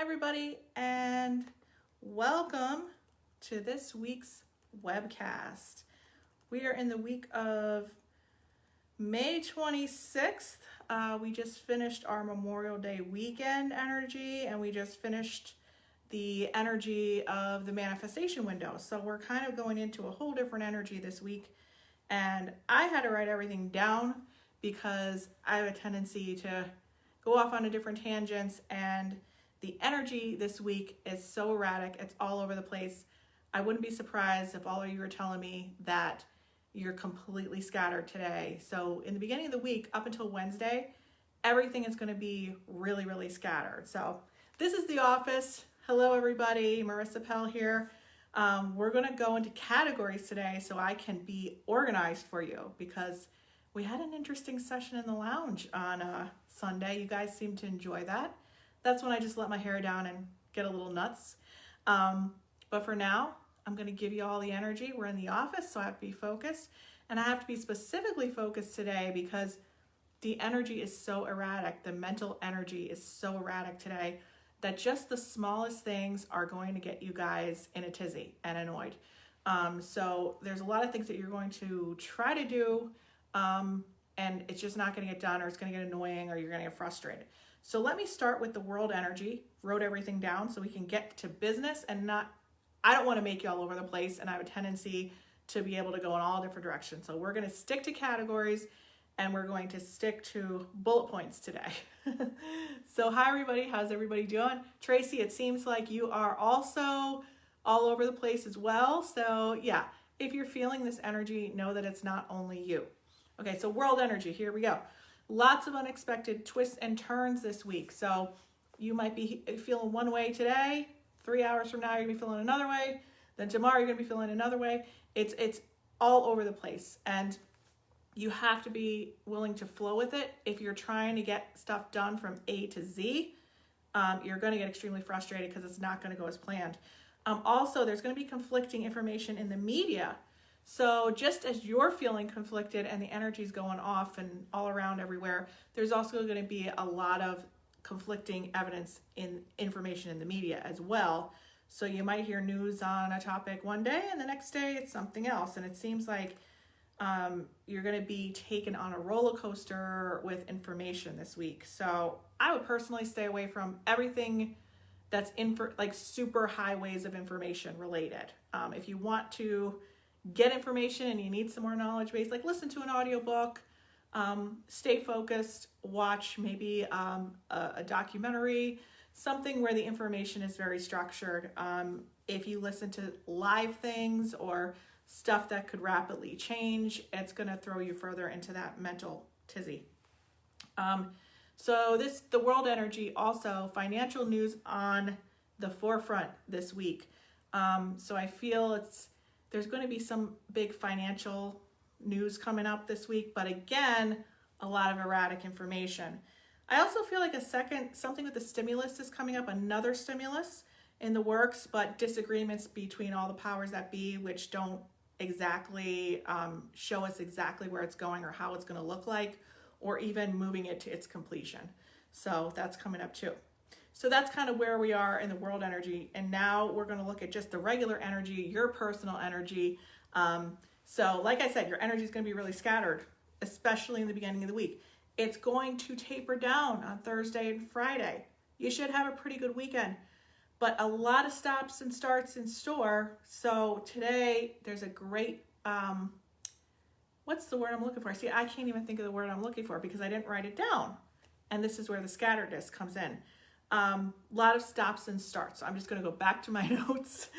everybody, and welcome to this week's webcast. We are in the week of May 26th. We just finished our Memorial Day weekend energy, and we just finished the energy of the manifestation window. So we're kind of going into a whole different energy this week, and I had to write everything down because I have a tendency to go off on a different tangents, and the energy this week is so erratic. It's all over the place. I wouldn't be surprised if all of you were telling me that you're completely scattered today. So in the beginning of the week, up until Wednesday, everything is going to be really, really scattered. So this is the office. Hello, everybody. Marisa Pell here. We're going to go into categories today so I can be organized for you, because we had an interesting session in the lounge on Sunday. You guys seemed to enjoy that. That's when I just let my hair down and get a little nuts. But for now, I'm going to give you all the energy. We're in the office, so I have to be focused. And I have to be specifically focused today because the energy is so erratic. The mental energy is so erratic today that just the smallest things are going to get you guys in a tizzy and annoyed. So there's a lot of things that you're going to try to do, and it's just not going to get done, or it's going to get annoying, or you're going to get frustrated. So let me start with the world energy. Wrote everything down so we can get to business and I don't want to make you all over the place, and I have a tendency to be able to go in all different directions. So we're going to stick to categories, and we're going to stick to bullet points today. So hi everybody, how's everybody doing? Tracy, it seems like you are also all over the place as well. So yeah, if you're feeling this energy, know that it's not only you. Okay, so world energy, here we go. Lots of unexpected twists and turns this week. So you might be feeling one way today, 3 hours from now you're gonna be feeling another way, then tomorrow you're gonna be feeling another way. It's all over the place, and you have to be willing to flow with it. If you're trying to get stuff done from A to Z, you're gonna get extremely frustrated because it's not gonna go as planned. Also, there's gonna be conflicting information in the media. So just as you're feeling conflicted and the energy's going off and all around everywhere, there's also going to be a lot of conflicting evidence in information in the media as well. So you might hear news on a topic one day and the next day it's something else. And it seems like you're going to be taken on a roller coaster with information this week. So I would personally stay away from everything that's like super highways of information related. If you want to get information and you need some more knowledge base, like listen to an audiobook, stay focused, watch maybe a documentary, something where the information is very structured. If you listen to live things or stuff that could rapidly change, it's going to throw you further into that mental tizzy. So the world energy, also financial news on the forefront this week. So I feel there's going to be some big financial news coming up this week, but again, a lot of erratic information. I also feel like something with the stimulus is coming up, another stimulus in the works, but disagreements between all the powers that be, which don't exactly show us exactly where it's going or how it's going to look like, or even moving it to its completion. So that's coming up too. So that's kind of where we are in the world energy. And now we're going to look at just the regular energy, your personal energy. So like I said, your energy is going to be really scattered, especially in the beginning of the week. It's going to taper down on Thursday and Friday. You should have a pretty good weekend, but a lot of stops and starts in store. So today there's a great, what's the word I'm looking for? See, I can't even think of the word I'm looking for because I didn't write it down. And this is where the scatteredness comes in. A lot of stops and starts. So I'm just going to go back to my notes.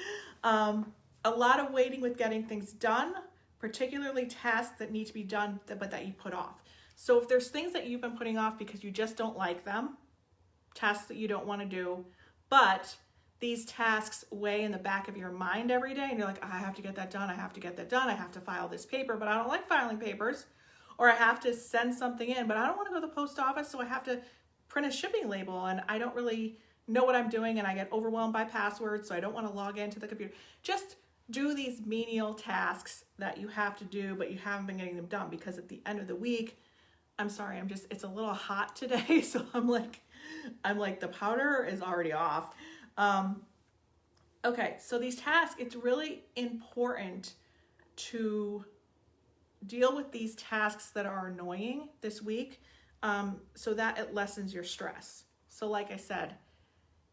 A lot of waiting with getting things done, particularly tasks that need to be done but that you put off. So if there's things that you've been putting off because you just don't like them, tasks that you don't want to do, but these tasks weigh in the back of your mind every day and you're like, I have to get that done, I have to get that done, I have to file this paper, but I don't like filing papers, or I have to send something in, but I don't want to go to the post office, so I have to print a shipping label and I don't really know what I'm doing and I get overwhelmed by passwords, so I don't want to log into the computer. Just do these menial tasks that you have to do, but you haven't been getting them done because at the end of the week, I'm sorry, it's a little hot today, so I'm like I'm like, the powder is already off. Okay, so these tasks, it's really important to deal with these tasks that are annoying this week, so that it lessens your stress. So like I said,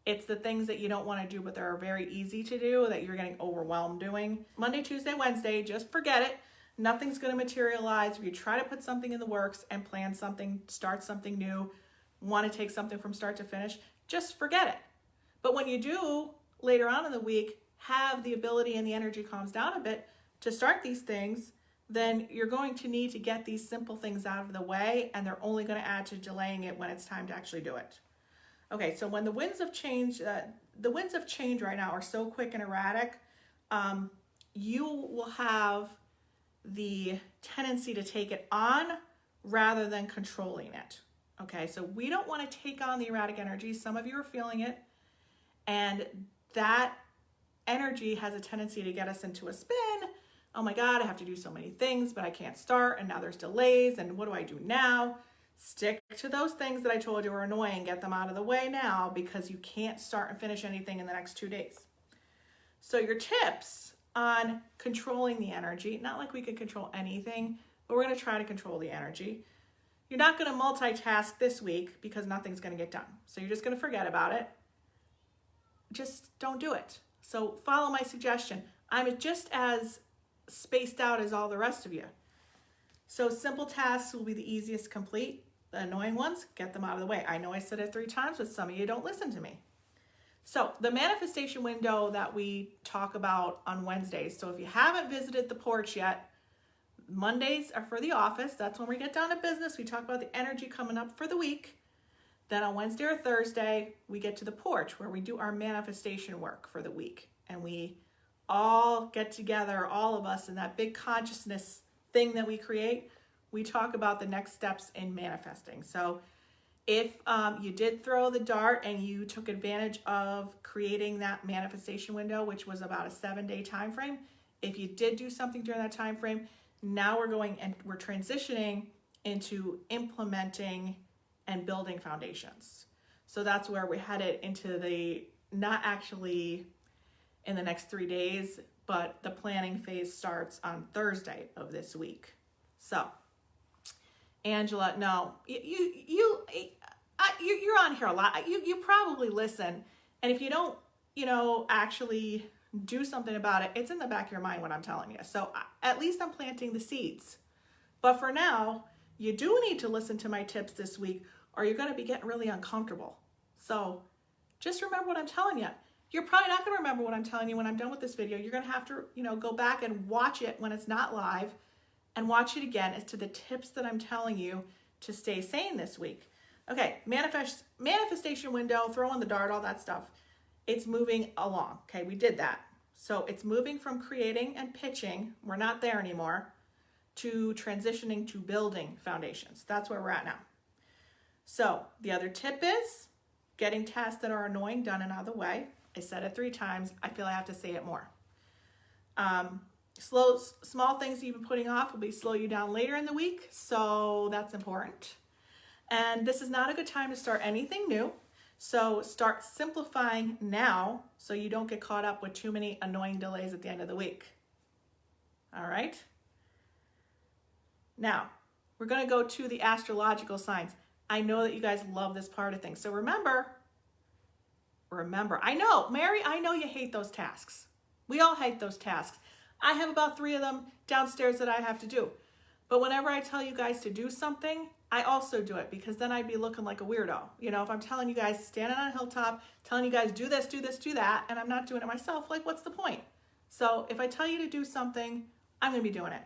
it's the things that you don't want to do, but they're very easy to do that you're getting overwhelmed doing. Monday, Tuesday, Wednesday, just forget it. Nothing's going to materialize. If you try to put something in the works and plan something, start something new, want to take something from start to finish, just forget it. But when you do later on in the week have the ability and the energy calms down a bit to start these things, then you're going to need to get these simple things out of the way, and they're only going to add to delaying it when it's time to actually do it. Okay, so when the winds of change right now are so quick and erratic, you will have the tendency to take it on rather than controlling it. Okay, so we don't want to take on the erratic energy. Some of you are feeling it, and that energy has a tendency to get us into a spin. Oh my God, I have to do so many things, but I can't start, and now there's delays, and what do I do now? Stick to those things that I told you are annoying. Get them out of the way now, because you can't start and finish anything in the next 2 days. So your tips on controlling the energy, not like we could control anything, but we're going to try to control the energy. You're not going to multitask this week because nothing's going to get done. So you're just going to forget about it. Just don't do it. So follow my suggestion. I'm just as spaced out as all the rest of you. So simple tasks will be the easiest to complete. The annoying ones, get them out of the way. I know I said it 3 times, but some of you don't listen to me. So the manifestation window that we talk about on Wednesdays. So if you haven't visited the porch yet, Mondays are for the office. That's when we get down to business. We talk about the energy coming up for the week. Then on Wednesday or Thursday, we get to the porch where we do our manifestation work for the week. And we all get together, all of us, in that big consciousness thing that we create. We talk about the next steps in manifesting. So if you did throw the dart and you took advantage of creating that manifestation window, which was about a 7-day time frame, if you did do something during that time frame, now we're transitioning into implementing and building foundations. So that's where we're headed into the, not actually in the next 3 days, but the planning phase starts on Thursday of this week. So Angela, no, you're on here a lot. You probably listen, and if you don't, actually do something about it, it's in the back of your mind what I'm telling you. So at least I'm planting the seeds. But for now, you do need to listen to my tips this week, or you're going to be getting really uncomfortable. So just remember what I'm telling you. You're probably not going to remember what I'm telling you when I'm done with this video. You're going to have to, go back and watch it when it's not live, and watch it again as to the tips that I'm telling you to stay sane this week. Okay, manifestation window, throw in the dart, all that stuff. It's moving along. Okay, we did that. So it's moving from creating and pitching, we're not there anymore, to transitioning to building foundations. That's where we're at now. So the other tip is getting tasks that are annoying done and out of the way. I said it 3 times. I feel I have to say it more. Small things you've been putting off will slow you down later in the week, so that's important. And this is not a good time to start anything new, so start simplifying now so you don't get caught up with too many annoying delays at the end of the week. All right? Now, we're going to go to the astrological signs. I know that you guys love this part of things, so remember, I know, Mary, I know you hate those tasks. We all hate those tasks. I have about 3 of them downstairs that I have to do. But whenever I tell you guys to do something, I also do it, because then I'd be looking like a weirdo. If I'm telling you guys, standing on a hilltop, telling you guys, do this, do this, do that, and I'm not doing it myself, like, what's the point? So if I tell you to do something, I'm going to be doing it.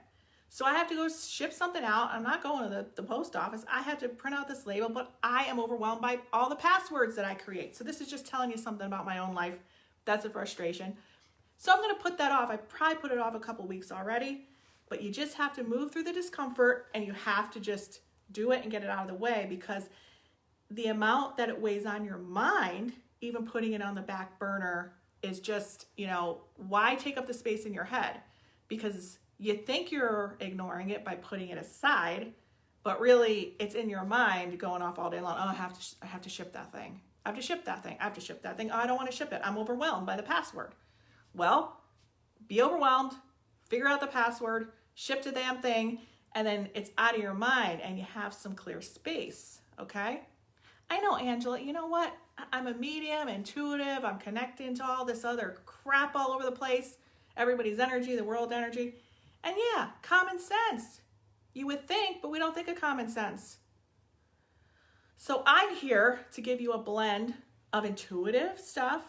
So I have to go ship something out. I'm not going to the post office. I have to print out this label, but I am overwhelmed by all the passwords that I create. So this is just telling you something about my own life. That's a frustration. So I'm going to put that off. I probably put it off a couple weeks already, but you just have to move through the discomfort, and you have to just do it and get it out of the way, because the amount that it weighs on your mind, even putting it on the back burner, is just, why take up the space in your head? Because you think you're ignoring it by putting it aside, But really, it's in your mind going off all day long. Oh, I have to ship that thing. I have to ship that thing. I have to ship that thing. Oh, I don't want to ship it. I'm overwhelmed by the password. Well, be overwhelmed, figure out the password, ship the damn thing, and then it's out of your mind and you have some clear space, okay? I know, Angela, you know what? I'm a medium, intuitive, I'm connecting to all this other crap all over the place, everybody's energy, the world energy. And yeah, common sense. You would think, but we don't think of common sense. So I'm here to give you a blend of intuitive stuff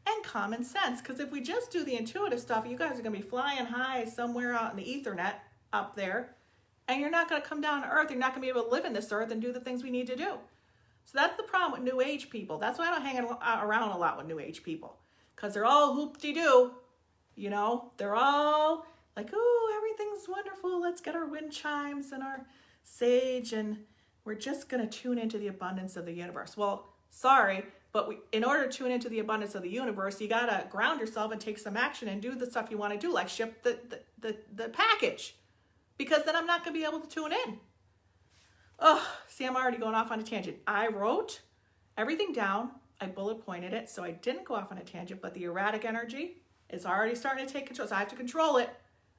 and common sense. Because if we just do the intuitive stuff, you guys are going to be flying high somewhere out in the ethernet up there. And you're not going to come down to earth. You're not going to be able to live in this earth and do the things we need to do. So that's the problem with New Age people. That's why I don't hang around a lot with New Age people. Because they're all hoop-de-doo. You know, they're all like, oh, everything's wonderful. Let's get our wind chimes and our sage, and we're just going to tune into the abundance of the universe. Well, sorry, but in order to tune into the abundance of the universe, you got to ground yourself and take some action and do the stuff you want to do, like ship the package, because then I'm not going to be able to tune in. Oh, see, I'm already going off on a tangent. I wrote everything down. I bullet pointed it, so I didn't go off on a tangent, but the erratic energy is already starting to take control, so I have to control it.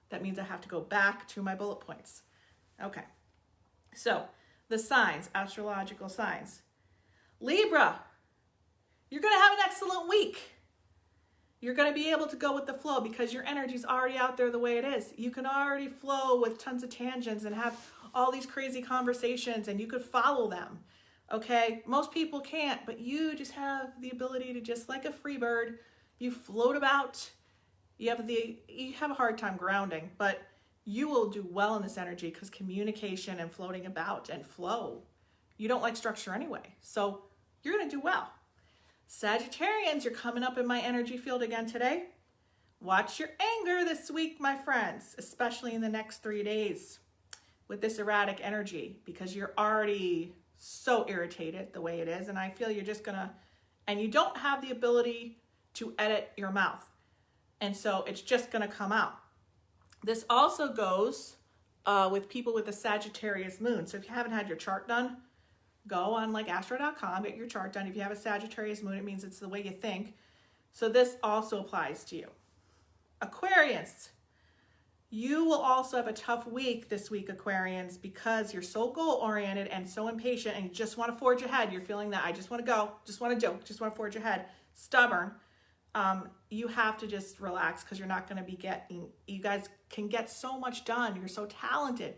That means I have to go back to my bullet points. Okay, so the signs, astrological signs. Libra, you're going to have an excellent week. You're going to be able to go with the flow because your energy's already out there the way it is. You can already flow with tons of tangents and have all these crazy conversations, and you could follow them. Okay, most people can't, but you just have the ability to, just like a free bird, you float about. You have a hard time grounding, but you will do well in this energy because communication and floating about and flow. You don't like structure anyway, so you're going to do well. Sagittarians, you're coming up in my energy field again today. Watch your anger this week, my friends, especially in the next 3 days with this erratic energy, because you're already so irritated the way it is, and I feel you're just going to, and you don't have the ability to edit your mouth. And so it's just going to come out. This also goes with people with a Sagittarius moon. So if you haven't had your chart done, go on like astro.com, get your chart done. If you have a Sagittarius moon, it means it's the way you think. So this also applies to you. Aquarians, you will also have a tough week this week, Aquarians, because you're so goal-oriented and so impatient and you just want to forge ahead. You're feeling that I just want to go, just want to do, just want to forge ahead. Stubborn. You have to just relax because you're not going to be getting, you guys can get so much done. You're so talented.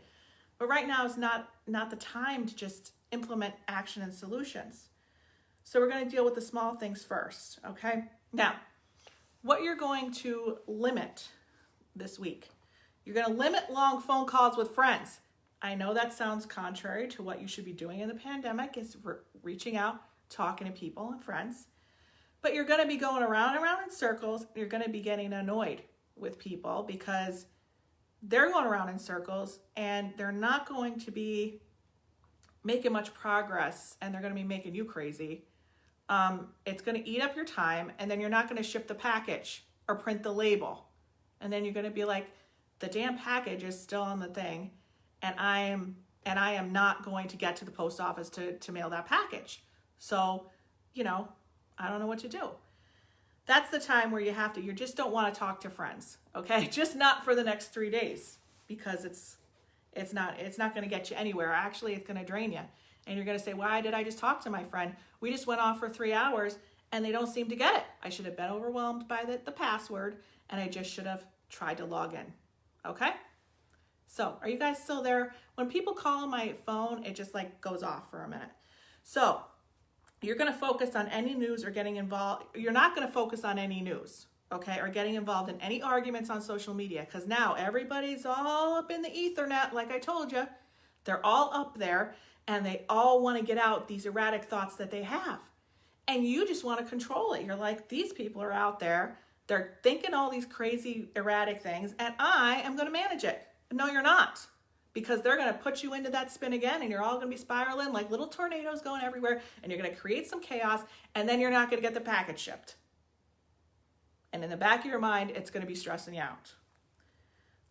But right now is not the time to just implement action and solutions. So we're going to deal with the small things first, okay? Now, what you're going to limit this week, you're going to limit long phone calls with friends. I know that sounds contrary to what you should be doing in the pandemic, is reaching out, talking to people and friends. But you're going to be going around and around in circles. You're going to be getting annoyed with people because they're going around in circles and they're not going to be making much progress, and they're going to be making you crazy. It's going to eat up your time, and then you're not going to ship the package or print the label. And then you're going to be like, the damn package is still on the thing, and I am not going to get to the post office to mail that package. So, you know, I don't know what to do. That's the time where you just don't want to talk to friends, okay? Just not for the next 3 days, because it's not going to get you anywhere. Actually, it's going to drain you. And you're going to say, why did I just talk to my friend? We just went off for 3 hours and they don't seem to get it. I should have been overwhelmed by the password, and I just should have tried to log in, okay? So are you guys still there? When people call on my phone, it just like goes off for a minute. So you're going to focus on any news or getting involved. You're not going to focus on any news, okay, or getting involved in any arguments on social media, because now everybody's all up in the ethernet, like I told you. They're all up there, and they all want to get out these erratic thoughts that they have. And you just want to control it. You're like, these people are out there. They're thinking all these crazy erratic things, and I am going to manage it. No, you're not. Because they're going to put you into that spin again, and you're all going to be spiraling like little tornadoes going everywhere, and you're going to create some chaos, and then you're not going to get the package shipped. And in the back of your mind, it's going to be stressing you out.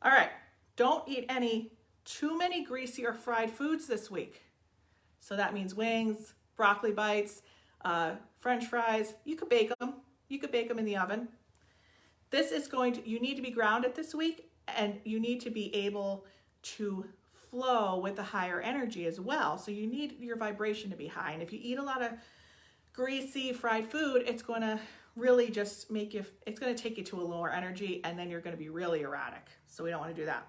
All right, don't eat any too many greasy or fried foods this week. So that means wings, broccoli bites, French fries. You could bake them. You could bake them in the oven. This is you need to be grounded this week, and you need to be able to flow with the higher energy as well. So you need your vibration to be high. And if you eat a lot of greasy fried food, it's going to really just it's going to take you to a lower energy, and then you're going to be really erratic. So we don't want to do that.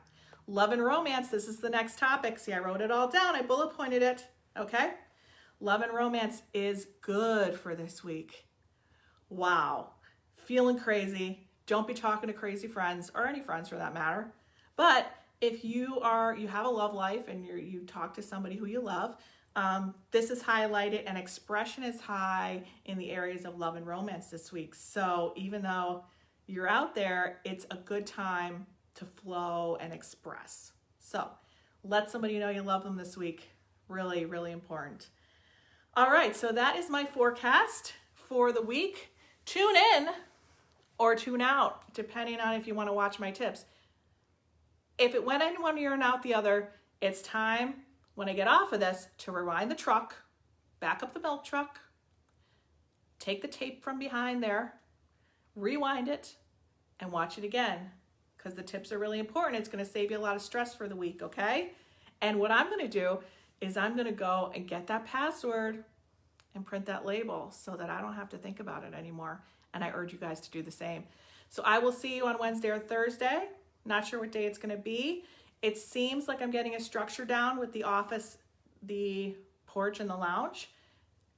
Love and romance, this is the next topic. See, I wrote it all down. I bullet pointed it, okay? Love and romance is good for this week. Wow. Feeling crazy. Don't be talking to crazy friends, or any friends for that matter. But if you have a love life and you talk to somebody who you love, this is highlighted, and expression is high in the areas of love and romance this week. So even though you're out there, it's a good time to flow and express. So let somebody know you love them this week. Really, really important. All right, so that is my forecast for the week. Tune in or tune out, depending on if you want to watch my tips. If it went in one ear and out the other, it's time, when I get off of this, to rewind the truck, back up the milk truck, take the tape from behind there, rewind it, and watch it again, because the tips are really important. It's going to save you a lot of stress for the week, okay? And what I'm going to do is I'm going to go and get that password and print that label so that I don't have to think about it anymore. And I urge you guys to do the same. So I will see you on Wednesday or Thursday. Not sure what day it's going to be. It seems like I'm getting a structure down with the office, the porch, and the lounge.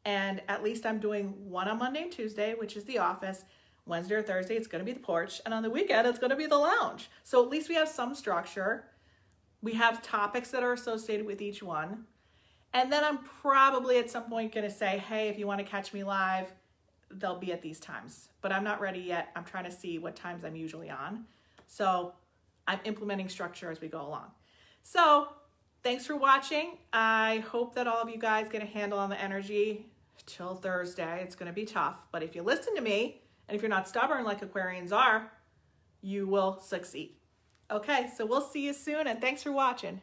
And at least I'm doing one on Monday and Tuesday, which is the office. Wednesday or Thursday, it's going to be the porch. And on the weekend, it's going to be the lounge. So at least we have some structure. We have topics that are associated with each one. And then I'm probably at some point going to say, hey, if you want to catch me live, they'll be at these times. But I'm not ready yet. I'm trying to see what times I'm usually on. So I'm implementing structure as we go along. So thanks for watching. I hope that all of you guys get a handle on the energy till Thursday. It's going to be tough. But if you listen to me, and if you're not stubborn like Aquarians are, you will succeed. Okay, so we'll see you soon, and thanks for watching.